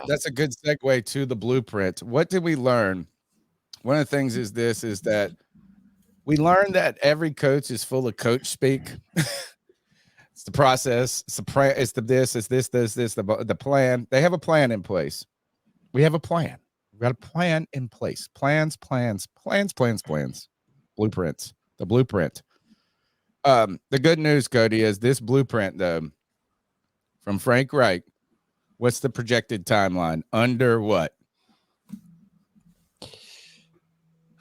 that's a good segue to the blueprint. What did we learn? One of the things is that we learned that every coach is full of coach speak. It's the process. It's the this. It's this. The plan. They have a plan in place. We have a plan. We've got a plan in place. Plans. Blueprints. The blueprint. The good news, Cody, is this blueprint, though, from Frank Reich. What's the projected timeline? Under what?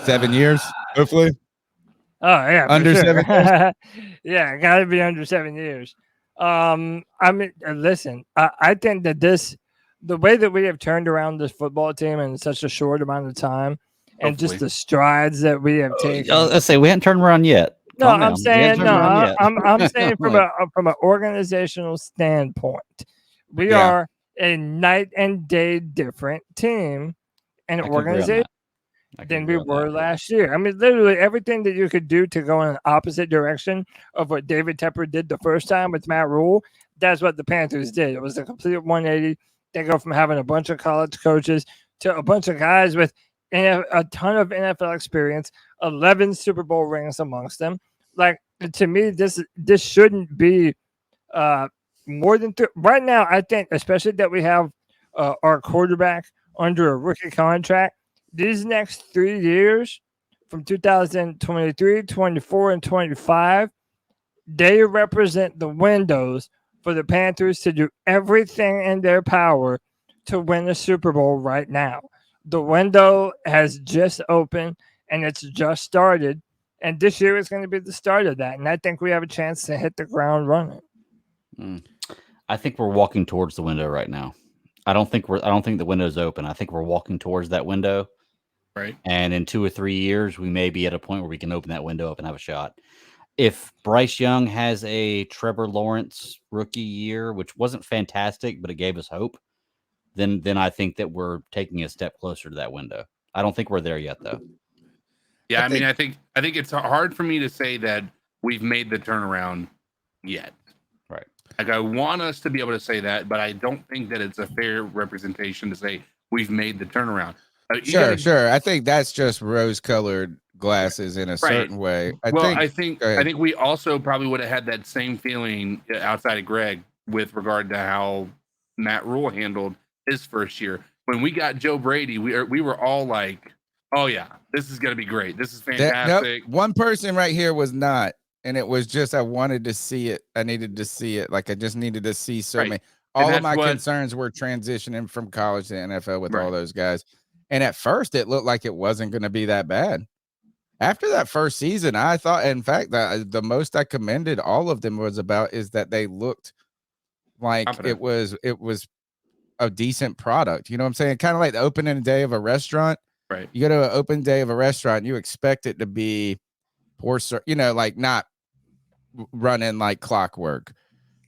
7 years, hopefully. Oh yeah, under sure. 7 years. Yeah, got to be under 7 years. I mean, listen, I think that the way that we have turned around this football team in such a short amount of time, and just the strides that we have taken. Let's say we haven't turned around yet. No, I'm saying I'm saying from an organizational standpoint, we are a night and day different team and organization than we were last year. I mean, literally everything that you could do to go in the opposite direction of what David Tepper did the first time with Matt Rule, that's what the Panthers did. It was a complete 180. They go from having a bunch of college coaches to a bunch of guys with a ton of NFL experience, 11 Super Bowl rings amongst them. Like, to me, this shouldn't be more than right now. I think, especially that we have our quarterback under a rookie contract, these next 3 years from 2023, 24, and 25, they represent the windows for the Panthers to do everything in their power to win the Super Bowl right now. The window has just opened and it's just started. And this year is going to be the start of that. And I think we have a chance to hit the ground running. I think we're walking towards the window right now. I don't think the window's open. I think we're walking towards that window. Right. And in 2 or 3 years, we may be at a point where we can open that window up and have a shot. If Bryce Young has a Trevor Lawrence rookie year, which wasn't fantastic, but it gave us hope, then I think that we're taking a step closer to that window. I don't think we're there yet, though. Yeah, I think it's hard for me to say that we've made the turnaround yet. Right. Like, I want us to be able to say that, but I don't think that it's a fair representation to say we've made the turnaround. Sure. I think that's just rose-colored glasses in a certain way. I think we also probably would have had that same feeling outside of Greg with regard to how Matt Rule handled his first year. When we got Joe Brady, we were all like, oh yeah, this is going to be great. This is fantastic. One person right here was not, and it was just I wanted to see it. I needed to see it. Like, I just needed to see so many. All of my concerns were transitioning from college to NFL with all those guys. And at first, it looked like it wasn't going to be that bad. After that first season, I thought, in fact, that the most I commended all of them was that they looked like it was a decent product. You know what I'm saying? Kind of like the opening day of a restaurant. Right. You go to an open day of a restaurant, you expect it to be like not running like clockwork.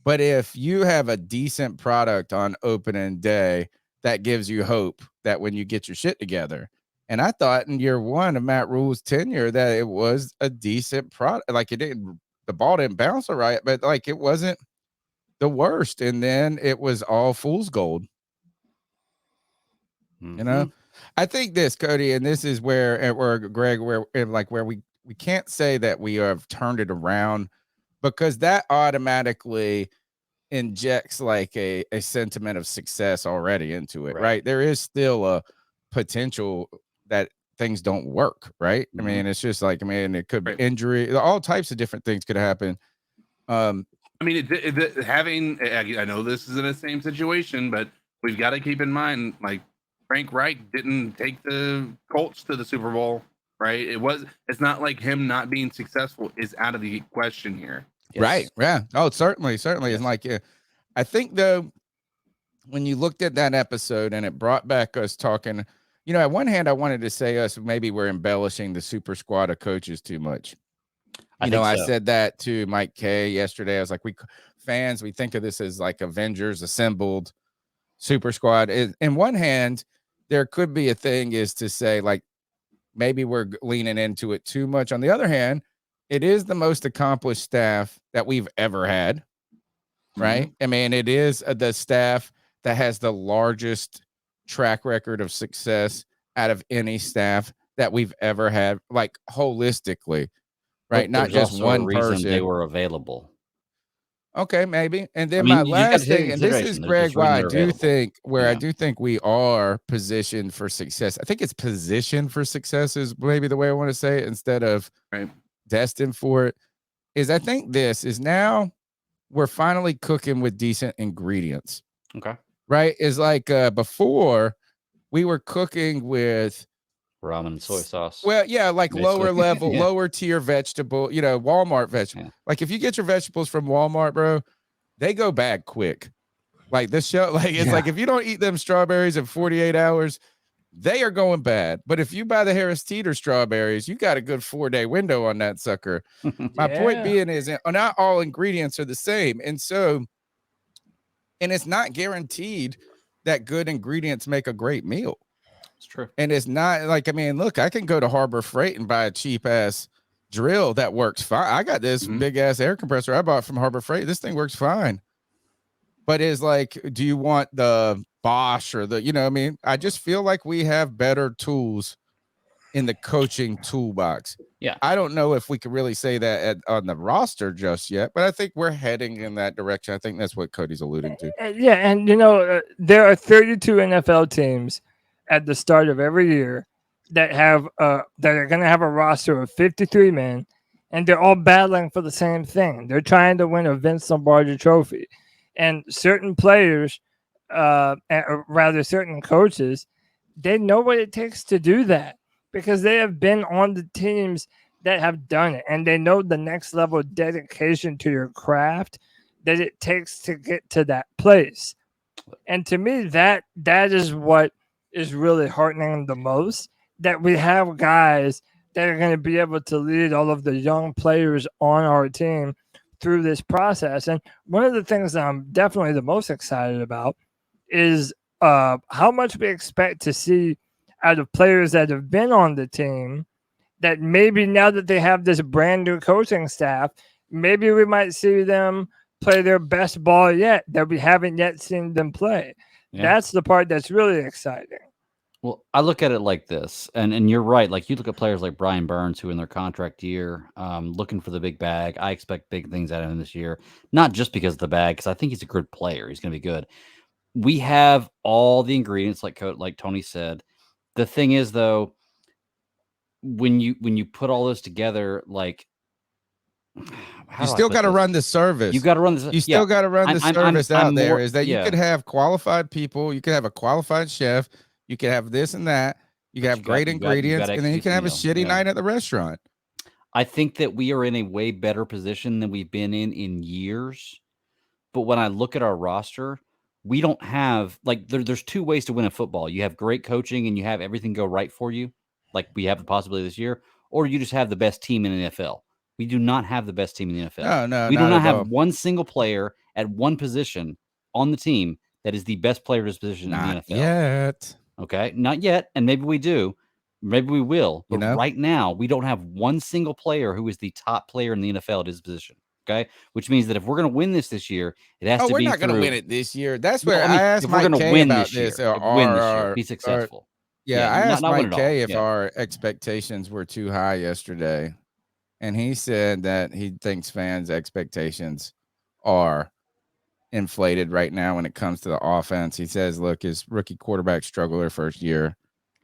But if you have a decent product on opening day, that gives you hope that when you get your shit together. And I thought in year one of Matt Rule's tenure that it was a decent product. Like, the ball didn't bounce all right, but like it wasn't the worst. And then it was all fool's gold. You know, I think this, Cody, and this is where Greg, where we can't say that we have turned it around, because that automatically injects like a sentiment of success already into it, right? There is still a potential that things don't work, right? I mean, it's just like, it could be injury, all types of different things could happen. I mean, I know this is in the same situation, but we've got to keep in mind, like, Frank Reich didn't take the Colts to the Super Bowl, right? It's not like him not being successful is out of the question here. Yes. Right. Yeah. Oh, certainly. Yes. And like, I think though, when you looked at that episode and it brought back us talking, at one hand, I wanted to say maybe we're embellishing the super squad of coaches too much. I said that to Mike K yesterday. I was like, we think of this as like Avengers assembled super squad. In one hand, there could be a thing is to say like, maybe we're leaning into it too much. On the other hand, it is the most accomplished staff that we've ever had, right? I mean, it is the staff that has the largest track record of success out of any staff that we've ever had, like holistically, right? But Not there's just also a one reason person. they were available. Okay, maybe. And then I mean, my you gotta last take thing, and this is consideration, there's Greg, just why reason I they're do available. think I Yeah. do think we are positioned for success. I think it's positioned for success is maybe the way I want to say it instead of destined for it. Is I think this is now we're finally cooking with decent ingredients. Okay. Right? Is like before we were cooking with Ramen and soy sauce. well, yeah, like basically. lower level, Yeah. lower tier vegetable, Walmart vegetable. Yeah. Like if you get your vegetables from Walmart, bro, they go bad quick. Like this show, like it's like if you don't eat them strawberries in 48 hours, they are going bad. But if you buy the Harris Teeter strawberries, you got a good 4-day window on that sucker. My point being is not all ingredients are the same. And it's not guaranteed that good ingredients make a great meal. It's true. And it's not like, I mean, look, I can go to Harbor Freight and buy a cheap ass drill that works fine. I got this big ass air compressor I bought from Harbor Freight. This thing works fine. But it's like, do you want the Bosch or the, I mean, I just feel like we have better tools in the coaching toolbox. Yeah. I don't know if we could really say that on the roster just yet, but I think we're heading in that direction. I think that's what Cody's alluding to. Yeah. And, there are 32 NFL teams at the start of every year that have that are going to have a roster of 53 men, and they're all battling for the same thing. They're trying to win a Vince Lombardi trophy. And certain players, rather certain coaches, they know what it takes to do that because they have been on the teams that have done it. And they know the next level of dedication to your craft that it takes to get to that place. And to me, that is what is really heartening the most, that we have guys that are going to be able to lead all of the young players on our team through this process. And one of the things that I'm definitely the most excited about is how much we expect to see out of players that have been on the team, that maybe now that they have this brand new coaching staff, maybe we might see them play their best ball yet that we haven't yet seen them play. Yeah. That's the part that's really exciting. Well, I look at it like this, and you're right. Like you look at players like Brian Burns, who in their contract year, looking for the big bag. I expect big things out of him this year, not just because of the bag, because I think he's a good player. He's going to be good. We have all the ingredients, like Tony said. The thing is, though, when you put all this together, like you still got to run the service. You got to run this. You still got to run the service out there. Is that you could have qualified people. You could have a qualified chef. You could have this and that. You can have great ingredients, and then you can have a shitty night at the restaurant. I think that we are in a way better position than we've been in years. But when I look at our roster, we don't have there's two ways to win in football. You have great coaching and you have everything go right for you, like we have the possibility this year, or you just have the best team in the NFL. We do not have the best team in the NFL. No, we do not have one single player at one position on the team that is the best player at his position in the NFL. Yet. Okay, not yet, and maybe we do. Maybe we will. But right now, we don't have one single player who is the top player in the NFL at his position. Okay, which means that if we're going to win this year, it has to be. We're not going to win it this year. That's where I asked Mike K about this. Be successful. I asked Mike K if our expectations were too high yesterday, and he said that he thinks fans' expectations are inflated right now when it comes to the offense. He says, "Look, his rookie quarterback struggled their first year."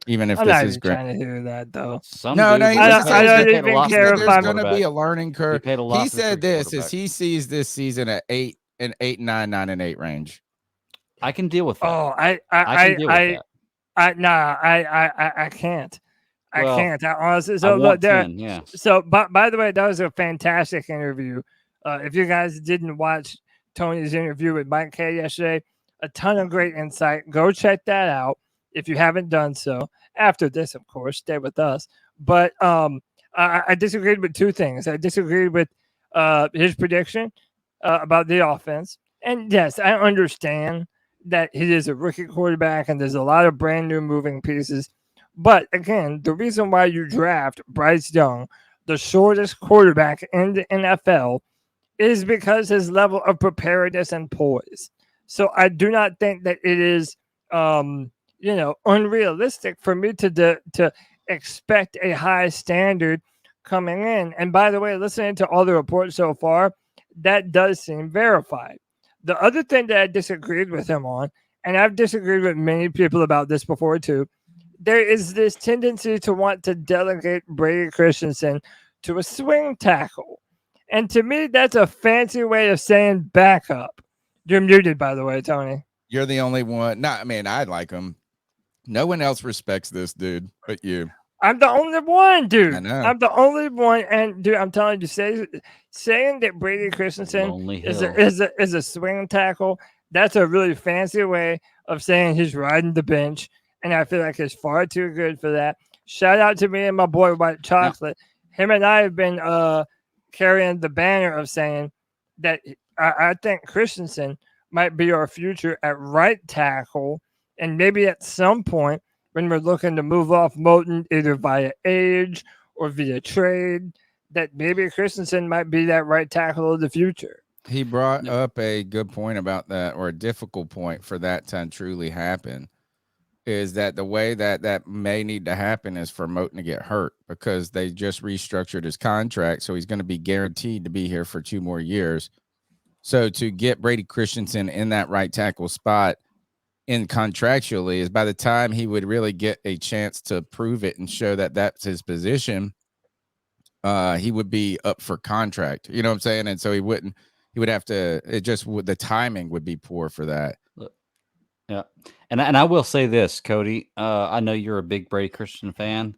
Even if this is great, trying to hear that though. I don't even care if there's going to be a learning curve. He said this is he sees this season at 8 and 8, 9, 9 and 8 range. I can deal with that. Oh, I can't. I can't. I honestly. So look there. Yeah. So, by the way, that was a fantastic interview. If you guys didn't watch Tony's interview with Mike K yesterday, a ton of great insight. Go check that out if you haven't done so. After this, of course, stay with us. But I disagreed with two things. I disagreed with his prediction about the offense. And yes, I understand that he is a rookie quarterback and there's a lot of brand new moving pieces. But again, the reason why you draft Bryce Young, the shortest quarterback in the NFL, is because his level of preparedness and poise. So I do not think that it is unrealistic for me to expect a high standard coming in. And by the way, listening to all the reports so far, that does seem verified. The other thing that I disagreed with him on, and I've disagreed with many people about this before too, there is this tendency to want to delegate Brady Christensen to a swing tackle. And to me, that's a fancy way of saying backup. You're muted, by the way, Tony. You're the only one. No, I mean, I like him. No one else respects this dude but you. I'm the only one, dude. I know. I'm the only one, and dude, I'm telling you, saying that Brady Christensen is a swing tackle, that's a really fancy way of saying he's riding the bench, and I feel like he's far too good for that. Shout out to me and my boy White Chocolate. Him and I have been carrying the banner of saying that I think Christensen might be our future at right tackle, and maybe at some point when we're looking to move off Moton either via age or via trade, that maybe Christensen might be that right tackle of the future. He brought up a good point about that, or a difficult point for that to truly happen, is that the way that may need to happen is for Moton to get hurt, because they just restructured his contract, so he's going to be guaranteed to be here for 2 more years. So to get Brady Christensen in that right tackle spot in contractually is by the time he would really get a chance to prove it and show that that's his position, he would be up for contract. You know what I'm saying? And so he would have to, the timing would be poor for that. Yeah. And I will say this, Cody, I know you're a big Brady Christensen fan.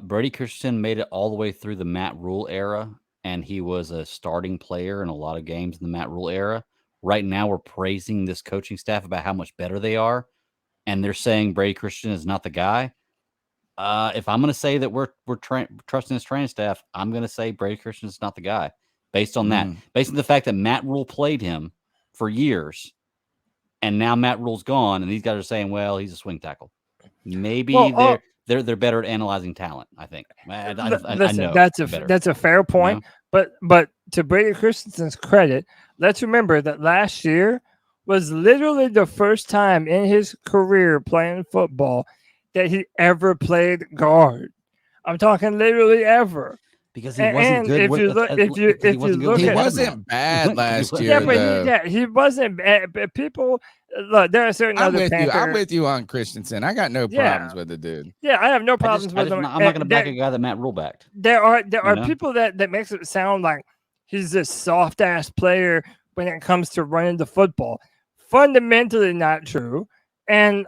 Brady Christensen made it all the way through the Matt Rule era, and he was a starting player in a lot of games in the Matt Rule era. Right now, we're praising this coaching staff about how much better they are, and they're saying Brady Christensen is not the guy. If I'm going to say that we're trusting this training staff, I'm going to say Brady Christensen is not the guy, based on that, based on the fact that Matt Rule played him for years, and now Matt Rule's gone, and these guys are saying, well, he's a swing tackle. Maybe they're better at analyzing talent, I think. I know that's a fair point. You know? But to Brady Christensen's credit, let's remember that last year was literally the first time in his career playing football that he ever played guard. I'm talking literally ever. Because he wasn't good. He wasn't bad last year. Yeah, but he wasn't bad. But people, look, there are certain other Panthers. I'm with you on Christensen. I got no problems with the dude. Yeah, I have no problems with him. I'm not going to back a guy that Matt Rule backed. There are people that makes it sound like he's this soft ass player when it comes to running the football. Fundamentally not true. And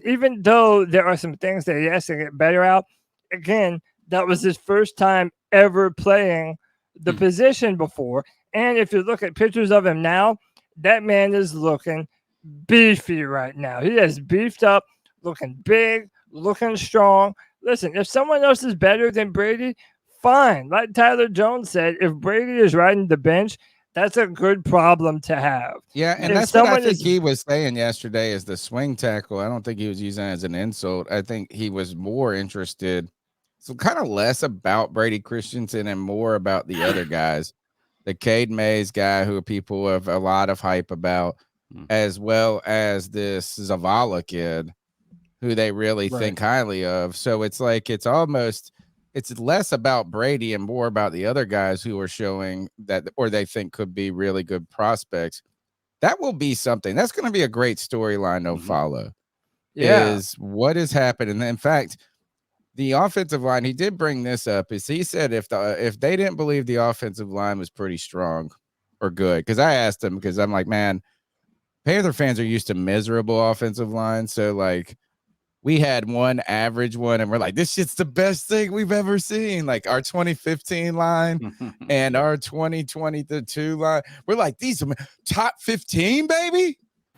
even though there are some things that he has to get better out, again, that was his first time ever playing the position before. And if you look at pictures of him now, that man is looking beefy right now. He has beefed up, looking big, looking strong. Listen, if someone else is better than Brady, fine. Like Tyler Jones said, if Brady is riding the bench, that's a good problem to have. Yeah, and that's what I think he was saying yesterday is the swing tackle. I don't think he was using it as an insult. I think he was more interested, so kind of less about Brady Christensen and more about the other guys. The Cade Mays guy, who people have a lot of hype about, as well as this Zavala kid, who they really think highly of. So it's like it's less about Brady and more about the other guys who are showing that, or they think could be really good prospects. That will be something. That's going to be a great storyline to follow. Yeah. Is what is happening. In fact, the offensive line, he did bring this up, is he said if they didn't believe the offensive line was pretty strong or good, because I asked him, because I'm like, man, Panther fans are used to miserable offensive line. So like we had one average one and we're like, this shit's the best thing we've ever seen. Like our 2015 line and our 2022 line. We're like, these are top 15, baby.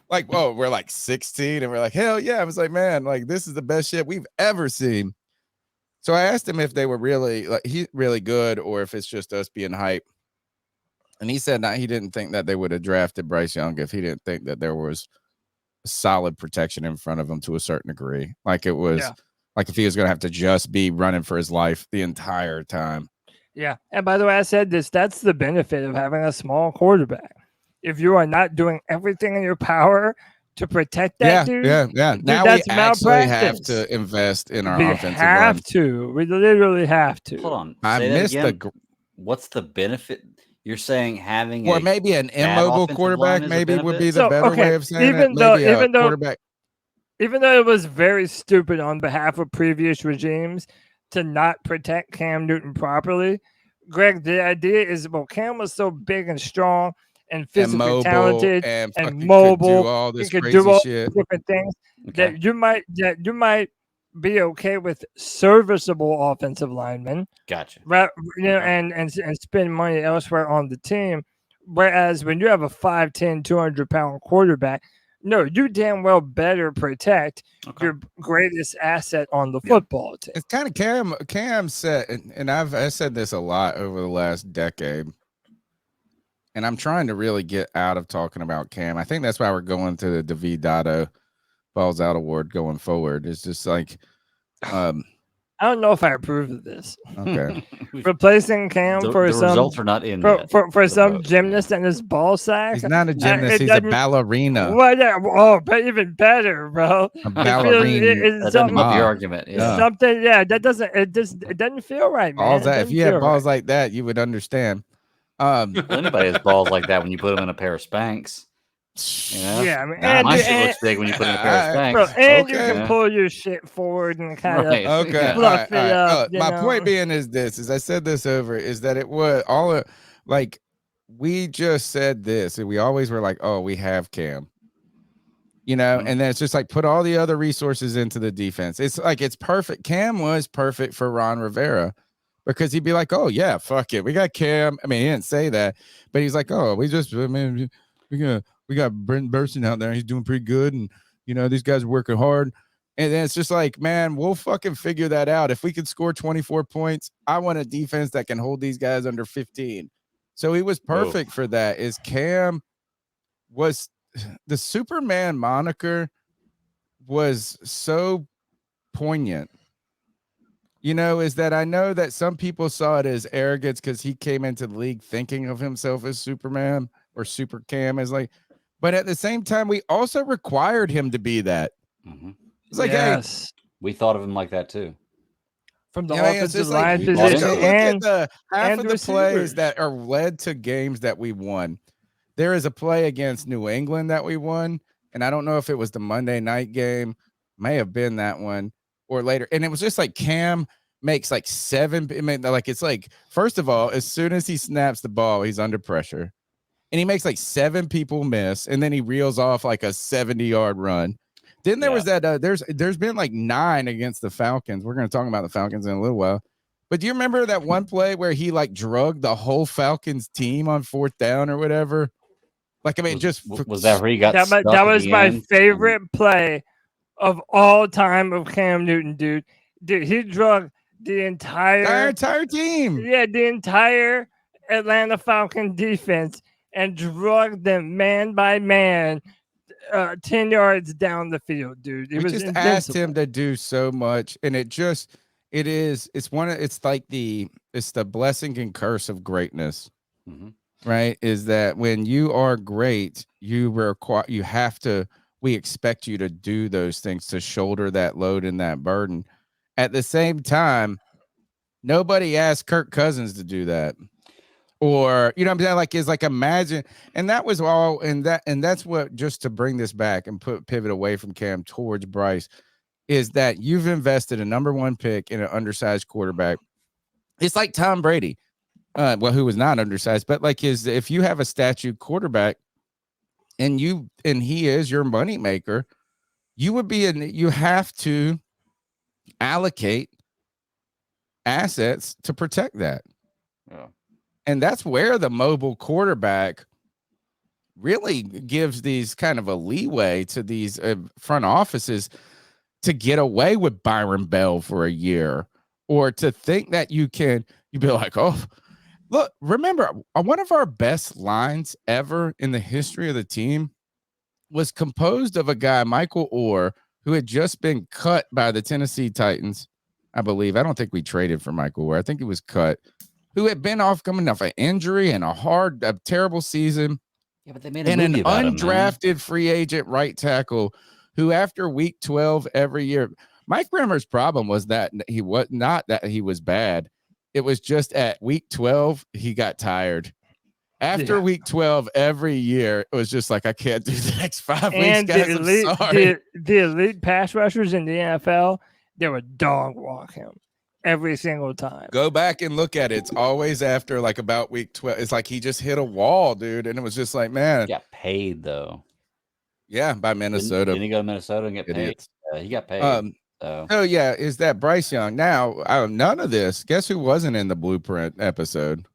Like, whoa, we're like 16 and we're like, hell yeah. I was like, man, like this is the best shit we've ever seen. So I asked him if they were really good or if it's just us being hype. And he said he didn't think that they would have drafted Bryce Young if he didn't think that there was solid protection in front of him to a certain degree. Like it was like if he was going to have to just be running for his life the entire time. Yeah. And by the way, I said this, that's the benefit of having a small quarterback. If you are not doing everything in your power to protect that dude. Yeah. Dude, Now that's we actually have malpractice. to invest in our We offensive have line. to. We literally have to. Hold on. I Say that missed again. What's the benefit? You're saying having or maybe an immobile quarterback maybe would be the better way of saying it. Maybe a quarterback. Even though it was very stupid on behalf of previous regimes to not protect Cam Newton properly, Greg, the idea is, well, Cam was so big and strong and physically talented and mobile, could do all this he could crazy do all shit. different things that you might be okay with serviceable offensive linemen. Gotcha. Right, and spend money elsewhere on the team. Whereas when you have a 5'10", 200-pound quarterback, no, you damn well better protect your greatest asset on the football team. It's kind of Cam said, and I said this a lot over the last decade, and I'm trying to really get out of talking about Cam. I think that's why we're going to the David Dotto Balls Out Award going forward. It's just like, I don't know if I approve of this. Okay. Replacing Cam for some results are not in for some gymnast and his ball sack. He's not a gymnast. He's a ballerina. Well, yeah, but even better, bro. A ballerina. That doesn't help your argument. Yeah. Something, that doesn't. It doesn't feel right, man. If you had balls like that, you would understand. Anybody has balls like that when you put them in a pair of Spanx. You know? Yeah, I mean, my shit looks big when you put in a pair of Spanx. Bro, and you can pull your shit forward and kind of fluff it up. My point being is I said this over, is that it was all like we just said this, and we always were like, oh, we have Cam. And then it's just like put all the other resources into the defense. It's like it's perfect. Cam was perfect for Ron Rivera because he'd be like, oh, yeah, fuck it. We got Cam. I mean, he didn't say that, but he's like, oh, we got Brent Burson out there. He's doing pretty good. And, these guys are working hard. And then it's just like, man, we'll fucking figure that out. If we can score 24 points, I want a defense that can hold these guys under 15. So he was perfect for that. Is Cam was the Superman moniker was so poignant. Is that I know that some people saw it as arrogance because he came into the league thinking of himself as Superman or Super Cam as like, but at the same time, we also required him to be that. Mm-hmm. It's like, yes. Hey, we thought of him like that too. From the offensive line position and half of the plays that are led to games that we won. There is a play against New England that we won, and I don't know if it was the Monday night game, may have been that one or later. And it was just like Cam makes like 7. I mean, like it's like, first of all, as soon as he snaps the ball, he's under pressure. And he makes like 7 people miss, and then he reels off like a 70-yard run. Then there was that. There's been like 9 against the Falcons. We're going to talk about the Falcons in a little while. But do you remember that one play where he like drugged the whole Falcons team on 4th down or whatever? Like, I mean, was that where he got? That was my favorite play of all time of Cam Newton, dude. Dude, he drugged the entire team. Yeah, the entire Atlanta Falcon defense. And drug them man by man 10 yards down the field, dude. We just asked him to do so much, and it's the blessing and curse of greatness, right? Is that when you are great, we expect you to do those things, to shoulder that load and that burden. At the same time, nobody asked Kirk Cousins to do that. Or, what I'm saying? Like, is like, imagine, and that was all, and that's what, just to bring this back and pivot away from Cam towards Bryce, is that you've invested a number 1 pick in an undersized quarterback. It's like Tom Brady, who was not undersized, but like if you have a statue quarterback and he is your money maker, you have to allocate assets to protect that. Yeah. And that's where the mobile quarterback really gives these kind of a leeway to these front offices to get away with Byron Bell for a year, or to think that you'd be like, oh, look, remember, one of our best lines ever in the history of the team was composed of a guy, Michael Orr, who had just been cut by the Tennessee Titans, I believe. I don't think we traded for Michael Orr. I think he was cut. Who had been coming off an injury and a terrible season. Yeah, but they made a and an movie about him, man. undrafted free agent right tackle who, after week 12 every year, Mike Bremer's problem was that he was not that he was bad. It was just at week 12, he got tired. After week 12 every year, it was just like, I can't do the next 5 weeks, guys. I'm sorry. The elite pass rushers in the NFL, they would dog walk him every single time. Go back and look at it. It's always after like about week 12. It's like he just hit a wall, dude. And it was just like, man. He got paid, though. Yeah, by Minnesota. Didn't he go to Minnesota and get Idiots. paid? He got paid. So yeah, is that Bryce Young? Now, none of this. Guess who wasn't in the Blueprint episode?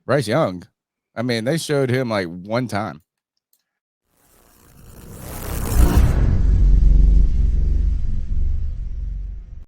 Bryce Young. I mean, they showed him like one time.